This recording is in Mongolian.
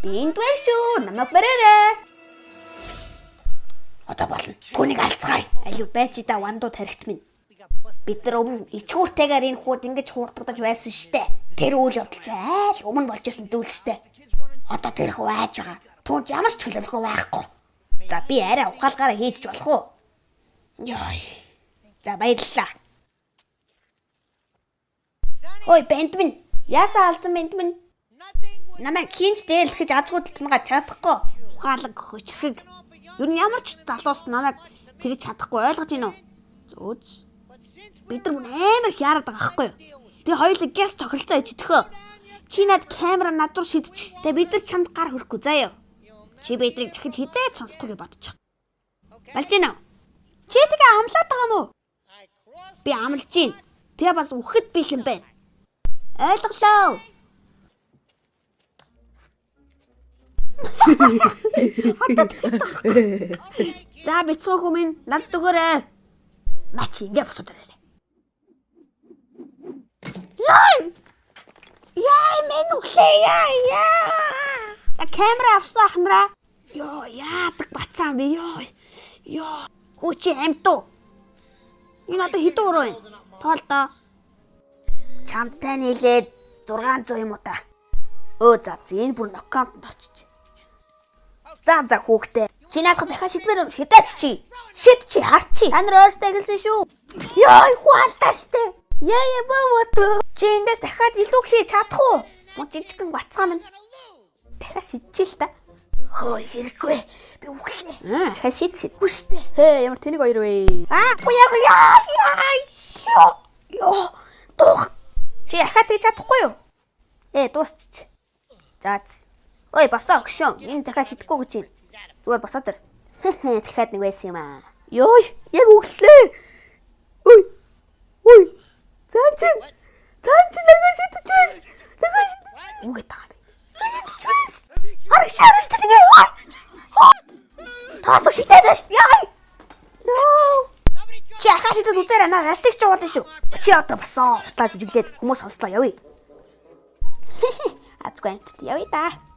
Би энд байна шүү. Намайг бариарай. Одоо болно. Түүнийг алцгаая. Алив байж та вандуу тарихт минь. Бид нар өмнө ичгүүртэйгээр энэ хүүд ингэж хуурдагдаж байсан штэ. Тэр үйл явдал ч айл өмнө болж исэн зүйл штэ. Одоо тэр хүү айж байгаа. Түүнд ямар ч төлөвлөгөө байхгүй. За би арай ухаалгаараа хийж болох уу? Яй. За баярлалаа. Ой, Бенджамин. Яасаа алдсан Бенджамин? Намайг хинж дээрлэхэж азгүй тулмага чадахгүй. Ухаалаг хөчрхэг. Юу н ямар ч залуус намайг тэгж чадахгүй ойлгож гинөө. Зөөз. Бид нар амар хяарад байгаа байхгүй юу? Тэгээ хоёулаа гяс тохиролцоо ич өтөхөө. Чи над камера над руу шидэж. Тэгээ бид нар чамд гар хөрөхгүй заяа. Чи бидрийг дахиж хизээд сонсохгүй бодчих. Болж гинөө. Чи тэгээ амлаад байгаа мó? Би амлаж гин. Тэгээ бас үхэхэд бэлэн байна. Ойлголоо. За бицгөө хүмүүс над дөгөөрэй. Мач ингэ босоод ирээ. Яй мен үхлээ яа. За камера авснаа хамраа. Йоо яадаг бацаан би ёо. Хүчи амтуу. Энэ одоо хэдэн өрөө вэ? Тоолдоо. Чамтай нийлээд 600 юм уу та. За энэ бүр нокаутанд орчих. За хүүхдээ. Чи наадах дахиад шидмээр шидэж чи. Шид чи харчи. Та нар өөрсдөө гэлсэн шүү. Ёо хуалдаа штэ. Яа бовото. Чи эндээс дахиад илүү хийж чадах уу? Мөн жижигхэн бацгаа минь. Дахиад шидчихэл та. Хөөе хэрэггүй. Би үхлээ. Хашиж хүштэй. Ямар тэнийг хоёр вэ? Ёо. Дух. Чи дахиад хийж чадахгүй юу? Дуусчих. За. Ой, босоо өгшөн. Энэ дахиад шидэхгүй гэж байна. Зүгээр босоод ир. Дахиад нэг байсан юм аа. Ёо, яг өглөө. Ой. Цаан чи дахиад шидэж байна. Үгүй таа. Араш тэгээ. Тасо шидэдэж. Ёо. Чи ахаа шидэд үзээрэй. Наа арстик ч уулна шүү. Чи одоо босоо. Хутлаа жүжиглээд хүмүүс сонслоо явъя. Азгүй явъя да.